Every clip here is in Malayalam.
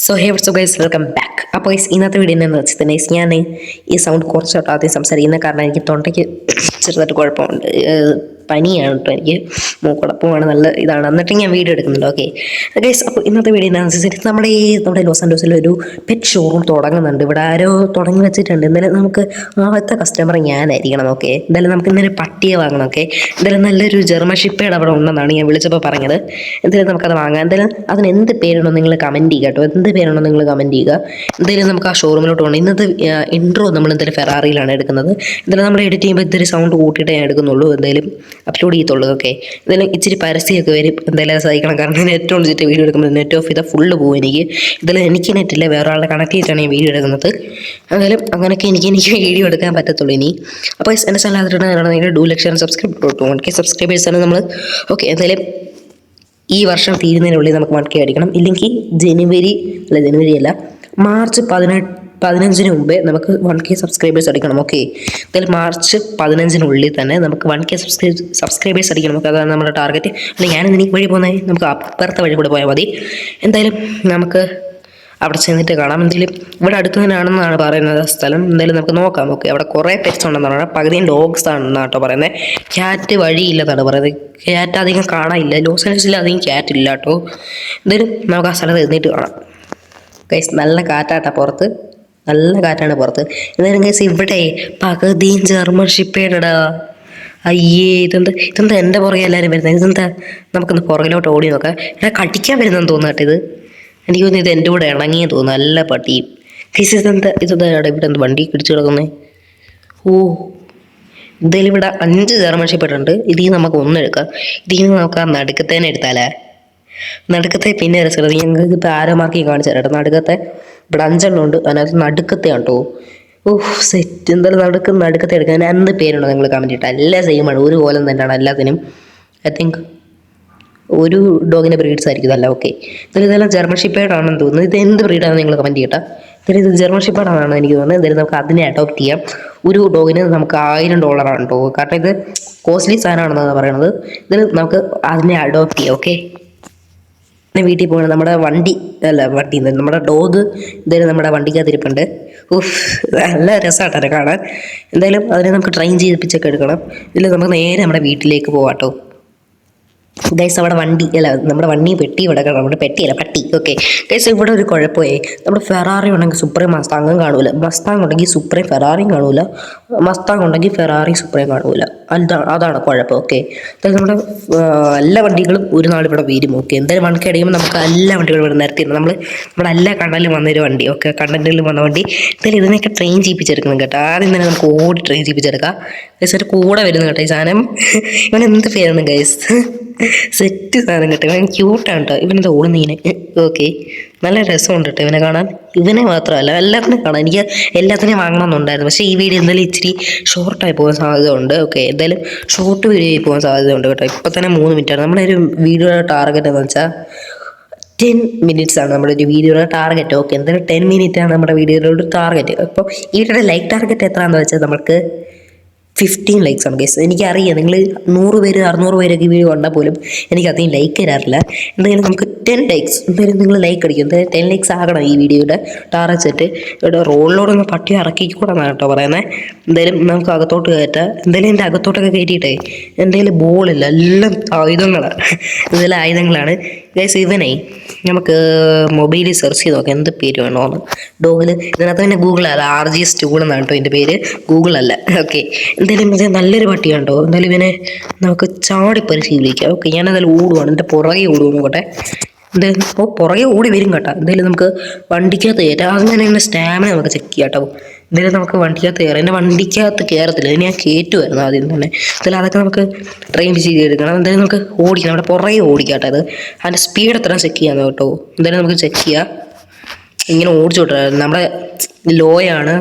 So hey what's up guys, welcome back. അപ്പോൾ ഗൈസ് ഇന്നത്തെ വീഡിയോ എന്ന് വെച്ചാൽ തന്നെ ഞാൻ ഈ സൗണ്ട് കുറച്ചോട്ട് ആദ്യം സംസാരിക്കുന്ന കാരണം എനിക്ക് തൊണ്ടയ്ക്ക് ചെറുതായിട്ട് കുഴപ്പമുണ്ട്. പനിയാണ് കേട്ടോ, എനിക്ക് മൂക്കുഴപ്പമാണ്, നല്ല ഇതാണ്. എന്നിട്ട് ഞാൻ വീഡിയോ എടുക്കുന്നുണ്ട്. ഓക്കെ ഗൈസ്, അപ്പോൾ ഇന്നത്തെ വീഡിയോ എന്താണെന്ന് വെച്ചാൽ നമ്മുടെ ലോസ് ആൻഡോസിൽ ഒരു പെറ്റ് ഷോറൂം തുടങ്ങുന്നുണ്ട്. ഇവിടെ ആരോ തുടങ്ങി വെച്ചിട്ടുണ്ട്. എന്തായാലും നമുക്ക് ആദ്യത്തെ കസ്റ്റമർ ഞാനായിരിക്കണം. ഓക്കെ, എന്തായാലും നമുക്ക് ഇന്നലെ പട്ടിയെ വാങ്ങണം. ഓക്കെ, എന്തായാലും നല്ലൊരു ജർമ്മൻ ഷിപ്പേഡ് അവിടെ ഉണ്ടെന്നാണ് ഞാൻ വിളിച്ചപ്പോൾ പറഞ്ഞത്. എന്തായാലും നമുക്കത് വാങ്ങാം. എന്തായാലും അതിന് എന്ത് പേരുണ്ടോ നിങ്ങൾ കമൻറ്റ് ചെയ്യുക കേട്ടോ, എന്ത് പേരുണ്ടോ നിങ്ങൾ കമൻറ്റ് ചെയ്യുക. എന്തായാലും നമുക്ക് ആ ഷോറൂമിലോട്ട് പോകണം. ഇന്നത്തെ ഇൻട്രോ നമ്മൾ എന്തായാലും ഫെറാറിയിലാണ് എടുക്കുന്നത്. എന്തായാലും നമ്മൾ എഡിറ്റ് ചെയ്യുമ്പോൾ ഇത്തിരി സൗണ്ട് കൂട്ടിയിട്ടേ ഞാൻ എടുക്കുന്നുള്ളൂ, എന്തായാലും അപ്ലോഡ് ചെയ്യത്തുള്ളൂ. ഓക്കെ, എന്തായാലും ഇച്ചിരി പരസ്യമൊക്കെ വരും, എന്തായാലും സഹിക്കണം. കാരണം നെറ്റ് ഓൺ ചെയ്തിട്ട് വീഡിയോ എടുക്കുമ്പോൾ നെറ്റ് ഓഫ് ചെയ്താൽ ഫുള്ള് പോകും എനിക്ക്. എന്തായാലും എനിക്ക് നെറ്റില്ല, വേറെ ആളെ കണക്ട് ചെയ്തിട്ടാണ് ഞാൻ വീഡിയോ എടുക്കുന്നത്. എന്തായാലും അങ്ങനെയൊക്കെ എനിക്ക് വീഡിയോ എടുക്കാൻ പറ്റത്തുള്ളൂ ഇനി. അപ്പോൾ എൻ്റെ ചാനൽ അതിനാണെങ്കിൽ 2,00,000 സബ്സ്ക്രൈബേഴ്സാണ് നമ്മൾ. ഓക്കെ, എന്തായാലും ഈ വർഷം തീരുന്നതിനുള്ളിൽ നമുക്ക് 1K അടിക്കണം. ഇല്ലെങ്കിൽ ജനുവരി അല്ല, മാർച്ച് 15 മുമ്പേ നമുക്ക് 1K സബ്സ്ക്രൈബേഴ്സ് അടിക്കണം. ഓക്കെ, എന്തായാലും മാർച്ച് 15 തന്നെ നമുക്ക് 1K സബ്സ്ക്രൈബേഴ്സ് അടിക്കണം. നമുക്ക് അതാണ് നമ്മുടെ ടാർഗറ്റ്. അല്ലെങ്കിൽ ഞാൻ എനിക്ക് വഴി പോകുന്നത്, നമുക്ക് അപ്പുറത്തെ വഴി കൂടെ പോയാൽ മതി. എന്തായാലും നമുക്ക് അവിടെ ചെന്നിട്ട് കാണാം. എന്തായാലും ഇവിടെ അടുത്ത് തന്നെയാണെന്നാണ് പറയുന്നത് സ്ഥലം. എന്തായാലും നമുക്ക് നോക്കാം. ഓക്കെ, അവിടെ കുറേ പെറ്റ്സ് ഉണ്ടെന്നാണ് പറയുന്നത്. പകുതിയും ഡോഗ്സ് ആണെന്നാണ് കേട്ടോ പറയുന്നത്. ക്യാറ്റ് വഴിയില്ലെന്നാണ് പറയുന്നത്. ക്യാറ്റ് അധികം കാണാനില്ല, ലോസ് ആഞ്ചലസിൽ അധികം ക്യാറ്റ് ഇല്ല കേട്ടോ. എന്തായാലും നമുക്ക് ആ സ്ഥലത്ത് എഴുന്നേറ്റ് കാണാം. ഗൈസ്, നല്ല കാറ്റാട്ടാ പുറത്ത്, നല്ല കാറ്റാണ് പുറത്ത്. എന്തായാലും ഗൈസ്, ഇവിടെ പകുതിയും ജർമ്മൻ ഷിപ്പേഡാ. അയ്യേ, ഇതെന്താ എൻ്റെ പുറകെ എല്ലാവരും വരുന്നത്? ഇതെന്താ? നമുക്കൊന്ന് പുറകിലോട്ട് ഓടി നോക്കാം. ഇവിടെ കടിക്കാൻ വരുന്നെന്ന് തോന്നുന്നു കേട്ടോ. എനിക്ക് തോന്നുന്നു ഇത് എൻ്റെ കൂടെ ഇണങ്ങിയേ തോന്നുന്നു, നല്ല പട്ടിയും. ഗൈസ്, ഇതെന്താ ഇവിടെ എന്ത് വണ്ടി പിടിച്ചു കിടക്കുന്നത്? ഓ, എന്തായാലും ഇവിടെ 5 ജർമ്മൻ ഷിപ്പേഡ് ഉണ്ട്. ഇതിൽ നിന്ന് നമുക്ക് ഒന്നെടുക്കാം. ഇതിൽ നിന്ന് നമുക്ക് ആ നടുക്കത്തേനെ എടുത്താലേ. നടുക്കത്തെ പിന്നെ രസമുള്ളത് ഞങ്ങൾക്ക് ഇപ്പോൾ ആരോമാക്കി കാണിച്ചു തരാം. നടുക്കത്തെ ഇവിടെ 5 ഉണ്ട്, അതിനകത്ത് നടുക്കത്തെ ഉണ്ടോ? ഓഹ്, സെറ്റ്. എന്തായാലും നടുക്കത്തെ എടുക്കാൻ എന്ത് പേരുണ്ടോ നിങ്ങൾ കമൻറ്റ് ഇട്ടാൽ. എല്ലാം സെയിമാണ്, ഒരു കോലം തന്നെയാണ് എല്ലാത്തിനും. ഐ തിങ്ക് ഒരു ഡോഗിൻ്റെ ബ്രീഡ്സ് ആയിരിക്കും അല്ല. ഓക്കെ, ഇതെല്ലാം ജർമ്മൻ ഷിപ്പേഡ് ആണെന്ന് തോന്നുന്നു. ഇത് എന്ത് ബ്രീഡാണെന്ന് നിങ്ങൾ കമൻറ്റ് ചെയ്യട്ടെ. ഇത് ജർമ്മൻ ഷിപ്പേഡ് ആണെന്നാണ് എനിക്ക് തോന്നുന്നത്. എന്തായാലും നമുക്ക് അതിനെ അഡോപ്റ്റ് ചെയ്യാം. ഒരു ഡോഗിന് നമുക്ക് $1000 ആണ് കേട്ടോ, കാരണം ഇത് കോസ്റ്റ്ലി സാധനമാണെന്നാണ് പറയണത്. ഇതിന് നമുക്ക് അതിനെ അഡോപ്റ്റ് ചെയ്യാം. ഓക്കെ, വീട്ടിൽ പോകണം. നമ്മുടെ നമ്മുടെ ഡോഗ് എന്തായാലും നമ്മുടെ വണ്ടിക്കകത്ത് ഇരിപ്പുണ്ട്. ഉഫ്, നല്ല രസമായിട്ടാണ് കാണാൻ. എന്തായാലും അതിനെ നമുക്ക് ട്രെയിൻ ചെയ്യിപ്പിച്ചൊക്കെ എടുക്കണം. ഇതിൽ നമുക്ക് നേരെ നമ്മുടെ വീട്ടിലേക്ക് പോകാം കേട്ടോ. ഗൈസ്, അവിടെ നമ്മുടെ വണ്ടി പെട്ടി ഇവിടെ കാണാം. നമ്മുടെ പെട്ടിയല്ല, പട്ടി. ഓക്കെ ഗൈസ്, ഇവിടെ ഒരു കുഴപ്പമേ, നമ്മുടെ ഫെറാറി ഉണ്ടെങ്കിൽ സുപ്രീം മസ്താങ്ങും കാണൂല, മസ്താങ് ഉണ്ടെങ്കിൽ സുപ്രീം ഫെറാറിയും കാണൂല, മസ്താങ് ഉണ്ടെങ്കിൽ ഫെറാറി സുപ്രീം കാണൂല. അതാണ് കുഴപ്പം. ഓക്കെ, എന്തായാലും നമ്മുടെ എല്ലാ വണ്ടികളും ഒരു നാൾ ഇവിടെ വരും. ഓക്കെ, എന്തായാലും 1K അടിക്കുമ്പോൾ നമുക്ക് എല്ലാ വണ്ടികളും ഇവിടെ നിരത്തിയിരുന്നു. നമ്മുടെ എല്ലാ കണ്ടലിലും വന്നൊരു വണ്ടി. ഓക്കെ, കണ്ടന്റിലും വന്ന വണ്ടി. എന്തായാലും ഇതിനെയൊക്കെ ട്രെയിൻ ചെയ്യിപ്പിച്ചെടുക്കണം കേട്ടോ. ആദ്യം തന്നെ നമുക്ക് ഓടി ട്രെയിൻ ചെയ്യിപ്പിച്ചെടുക്കാം. ഗൈസ്, ഒരു കൂടെ വരുന്നു കേട്ടോ ഈ സാധനം. ഇവൻ എന്ത് പേരാണ് ഗൈസ്? സെറ്റ് സാധനം കേട്ടോ, ഇവൻ ക്യൂട്ടാണ് കേട്ടോ. ഇവനെന്താ ഓടുന്നീനെ? ഓക്കെ, നല്ല രസമുണ്ട് കേട്ടോ ഇവനെ കാണാൻ. ഇവനെ മാത്രമല്ല എല്ലാത്തിനും കാണാൻ. എനിക്ക് എല്ലാത്തിനെയും വാങ്ങണമെന്നുണ്ടായിരുന്നു, പക്ഷേ ഈ വീഡിയോ എന്തായാലും ഇച്ചിരി ഷോർട്ടായി പോകാൻ സാധ്യത ഉണ്ട്. ഓക്കെ, എന്തായാലും ഷോർട്ട് വീഡിയോ ആയി പോകാൻ സാധ്യത ഉണ്ട് കേട്ടോ. ഇപ്പോൾ തന്നെ 3 മിനിറ്റാണ്. നമ്മുടെ ഒരു വീഡിയോയുടെ ടാർഗറ്റ് എന്ന് വെച്ചാൽ 10 മിനിറ്റ്സ് ആണ് നമ്മുടെ ഒരു വീഡിയോയുടെ ടാർഗറ്റ്. ഓക്കെ, എന്തായാലും 10 മിനിറ്റ് ആണ് നമ്മുടെ വീഡിയോയുടെ ടാർഗറ്റ്. അപ്പോൾ ഈ വീഡിയോയുടെ ലൈക്ക് ടാർഗറ്റ് എത്രയാണെന്ന് വെച്ചാൽ നമുക്ക് 15 ലൈക്സ് ആണ് ഗൈസ്. എനിക്കറിയാം നിങ്ങൾ 100 പേര് 600 പേരൊക്കെ വീഡിയോ കണ്ടാൽ പോലും എനിക്ക് അധികം ലൈക്ക് തരാറില്ല. എന്തായാലും നമുക്ക് 10 ലൈക്സ്, എന്തായാലും നിങ്ങൾ ലൈക്ക് അടിക്കും. എന്തായാലും 10 ലൈക്സ് ആകണം ഈ വീഡിയോയുടെ ടാർഗറ്റ്. ഇവിടെ റോഡിലോടൊന്ന് പട്ടി ഇറക്കിക്കൂടാന്നാണ് കേട്ടോ പറയുന്നത്. എന്തായാലും നമുക്ക് അകത്തോട്ട് കയറ്റാം. എന്തായാലും എൻ്റെ അകത്തോട്ടൊക്കെ കയറ്റിയിട്ടേ എന്തായാലും ബോളില്ല, എല്ലാം ആയുധങ്ങളാണ്. ഇതെല്ലാം ആയുധങ്ങളാണ് ഗൈസ്. ഇവനെ നമുക്ക് മൊബൈലിൽ സെർച്ച് ചെയ്ത് നോക്കാം എന്ത് പേര് വേണമെന്ന്. ഡോഗിൽ ഇതിനകത്ത് തന്നെ ഗൂഗിളല്ല, RGS ടൂൾ എന്നാണ് കേട്ടോ എൻ്റെ പേര്, ഗൂഗിളല്ല. ഓക്കെ, എന്തായാലും ഇത് നല്ലൊരു പട്ടിയാണ്ടോ. എന്തായാലും ഇവനെ നമുക്ക് ചാടി പരിശീലിക്കാം. ഓക്കെ, ഞാനെന്തായാലും ഓടുവാണ്, എൻ്റെ പുറകെ ഓടുക നോക്കട്ടെ. എന്തായാലും പുറകെ ഓടി വരും കേട്ടോ. എന്തായാലും നമുക്ക് വണ്ടിക്കകത്ത് കയറ്റാം. അങ്ങനെ തന്നെ സ്റ്റാമിന നമുക്ക് ചെക്ക് ചെയ്യാം കേട്ടോ. എന്തായാലും നമുക്ക് വണ്ടിക്കകത്ത് കയറാം. എൻ്റെ വണ്ടിക്കകത്ത് കയറത്തില്ല, ഞാൻ കയറ്റുമായിരുന്നു ആദ്യം തന്നെ. എന്തായാലും അതൊക്കെ നമുക്ക് ട്രെയിൻ ചെയ്തെടുക്കണം. എന്തായാലും നമുക്ക് ഓടിക്കണം, നമ്മുടെ പുറകെ ഓടിക്കാം കേട്ടോ. അത് അതിൻ്റെ സ്പീഡ് എത്ര ചെക്ക് ചെയ്യാമെന്ന് കേട്ടോ. എന്തായാലും നമുക്ക് ചെക്ക് ചെയ്യാം. ഇങ്ങനെ ഓടിച്ചു വിട്ടാൽ നമ്മുടെ ലോയാണ്,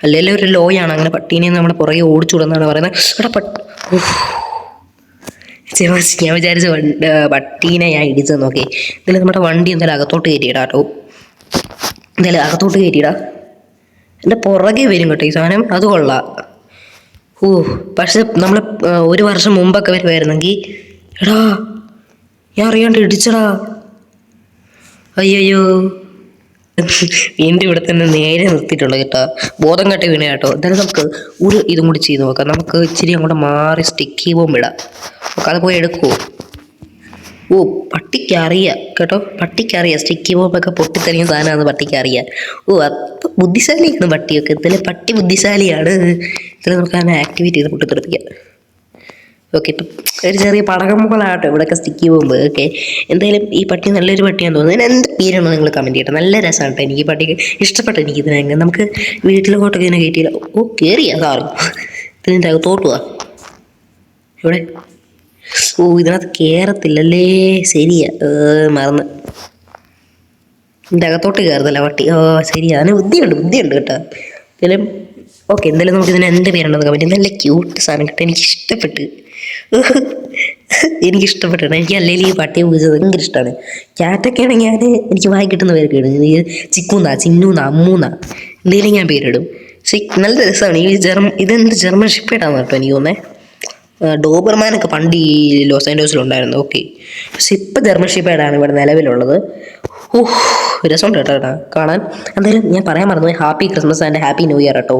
അല്ലെങ്കിൽ ഒരു ലോയാണ്. അങ്ങനെ പട്ടീനെ നമ്മുടെ പുറകെ ഓടിച്ചു വിടുന്നതാണ് പറയുന്നത്. ഞാൻ വിചാരിച്ച പട്ടീനെ ഞാൻ ഇടിച്ചത് നോക്കി. എന്തായാലും നമ്മുടെ വണ്ടി എന്തായാലും അകത്തോട്ട് കയറ്റിയിടാം കേട്ടോ. എന്തായാലും അകത്തോട്ട് കയറ്റിയിടാം. എൻ്റെ പുറകെ വരും കേട്ടോ ഈ സാധനം, അത് കൊള്ളാം. പക്ഷെ നമ്മൾ 1 വർഷം മുമ്പൊക്കെ വരുമായിരുന്നെങ്കിൽ എടാ ഞാൻ അറിയാണ്ട് ഇടിച്ചടാ. അയ്യോ, വീണ്ടും ഇവിടെ തന്നെ നേരെ നിർത്തിയിട്ടുള്ളത് കേട്ടോ. ബോധം കെട്ട് വീണ കേട്ടോ. എന്തായാലും നമുക്ക് ഒരു ഇതും കൂടി ചെയ്ത് നോക്കാം. നമുക്ക് ഇച്ചിരി അങ്ങോട്ട് മാറി സ്റ്റിക്കി ബോംബ് ഇടാം. നമുക്ക് അത് പോയി എടുക്കുമോ? ഓ, പട്ടിക്കറിയാം കേട്ടോ, പട്ടിക്കറിയാം സ്റ്റിക്കി ബോംബൊക്കെ പൊട്ടിത്തെറിയുന്ന സാധനമാണ് പട്ടിക്കറിയാം. ഓ, അപ്പം ബുദ്ധിശാലിയാണ് പട്ടിയൊക്കെ. എന്തായാലും പട്ടി ബുദ്ധിശാലിയാണ്. എന്തായാലും നമുക്ക് അതിനെ ആക്ടിവേറ്റ് ചെയ്ത് പൊട്ടിത്തെറിപ്പിക്കാം. ഓക്കെ, ഇപ്പം ഒരു ചെറിയ പടകമുകളാട്ടോ ഇവിടെയൊക്കെ സ്റ്റിക്കി പോകുമ്പോൾ. ഓക്കെ, എന്തായാലും ഈ പട്ടി നല്ലൊരു പട്ടിയാണെന്ന് തോന്നുന്നു. ഇതിന് എന്ത് പേരാണോ നിങ്ങൾ കമൻറ്റ് ചെയ്യട്ടെ. നല്ല രസമാണ് കേട്ടോ എനിക്ക് ഈ പട്ടിക്ക് ഇഷ്ടപ്പെട്ടു. എനിക്ക് ഇതിനെ നമുക്ക് വീട്ടിലോട്ടൊക്കെ ഇതിനെ കയറ്റിയില്ല. ഓ, കയറിയാ സാറ് ഇതിൻ്റെ അകത്തോട്ട് പോവാ. ഇവിടെ ഓ, ഇതിനകത്ത് കയറത്തില്ലല്ലേ. ശരിയാ, മറന്ന്. ഇതിൻ്റെ അകത്തോട്ട് കയറുന്നില്ല പട്ടി. ഓ ശരി, അതിന് ബുദ്ധിയുണ്ട് കേട്ടോ. എന്തായാലും ഓക്കെ, എന്തായാലും നമുക്ക് ഇതിന് എന്ത് പേരുണ്ടെന്ന് കമൻറ്റ്. നല്ല ക്യൂട്ട് സാധനം കേട്ടോ, എനിക്ക് ഇഷ്ടപ്പെട്ട്. എനിക്കിഷ്ടപ്പെട്ടു. എനിക്ക് അല്ലെങ്കിൽ ഈ പട്ടിയെ പൂജ ഭയങ്കര ഇഷ്ടമാണ്. ക്യാറ്റൊക്കെ ആണെങ്കിൽ എനിക്ക് വായി കിട്ടുന്ന പേരൊക്കെ ഇടും. ചിക്കൂന്ന, ചിന്നൂന്ന, അമ്മൂന്ന എന്തെങ്കിലും ഞാൻ പേരിടും. പക്ഷേ നല്ല രസമാണ് ഈ ഇതെന്ത് ജർമ്മൻ ഷിപ്പേഡാന്ന് കേട്ടോ എനിക്ക് തോന്നുന്നത്. ഡോബർമാനൊക്കെ പണ്ട് ഈ ലോസ് ആൻഡോസിലുണ്ടായിരുന്നു. ഓക്കെ, പക്ഷെ ഇപ്പം ജർമ്മൻ ഷിപ്പേഡാണ് ഇവിടെ നിലവിലുള്ളത്. ഓഹ്, രസമുണ്ട് കേട്ടോ കാണാൻ. എന്തായാലും ഞാൻ പറയാൻ മറന്നു, happy Christmas and happy new year കേട്ടോ.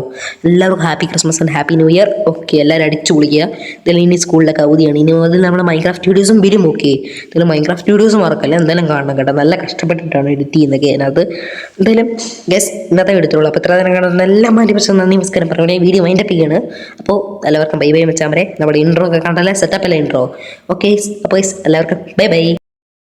എല്ലാവർക്കും happy Christmas and happy new year. Okay, എല്ലാവരും അടിച്ചു പൊളിക്കുക. ഇതിൽ ഇനി സ്കൂളിലൊക്കെ അവധിയാണ്. ഇനി മുതൽ നമ്മുടെ മൈൻക്രാഫ്റ്റ് വീഡിയോസും വരും. ഓക്കെ, ഇതിൽ മൈൻക്രാഫ്റ്റ് വീഡിയോസ് മറക്കല്ല, എന്തായാലും കാണണം കേട്ടോ. നല്ല കഷ്ടപ്പെട്ടിട്ടാണ് എഡിറ്റ് ചെയ്യുന്നതൊക്കെ അതിനകത്ത്. എന്തായാലും ഗസ് ഇന്നത്തെ എടുത്തുള്ളൂ. അപ്പോൾ ഇത്ര നേരം കാണുന്ന എല്ലാ മാറ്റി പ്രശ്നം നന്ദി നമസ്കാരം പറയുന്നത് വീഡിയോ മൈൻഡപ്പ് ചെയ്യാണ്. അപ്പോൾ എല്ലാവർക്കും ബൈ ബൈ വെച്ചാൽ നമ്മുടെ ഇൻട്രോ ഒക്കെ കണ്ടല്ലേ, സെറ്റപ്പ് അല്ലേ ഇൻട്രോ. ഓക്കെ, അപ്പോൾ എല്ലാവർക്കും ബൈ ബൈ.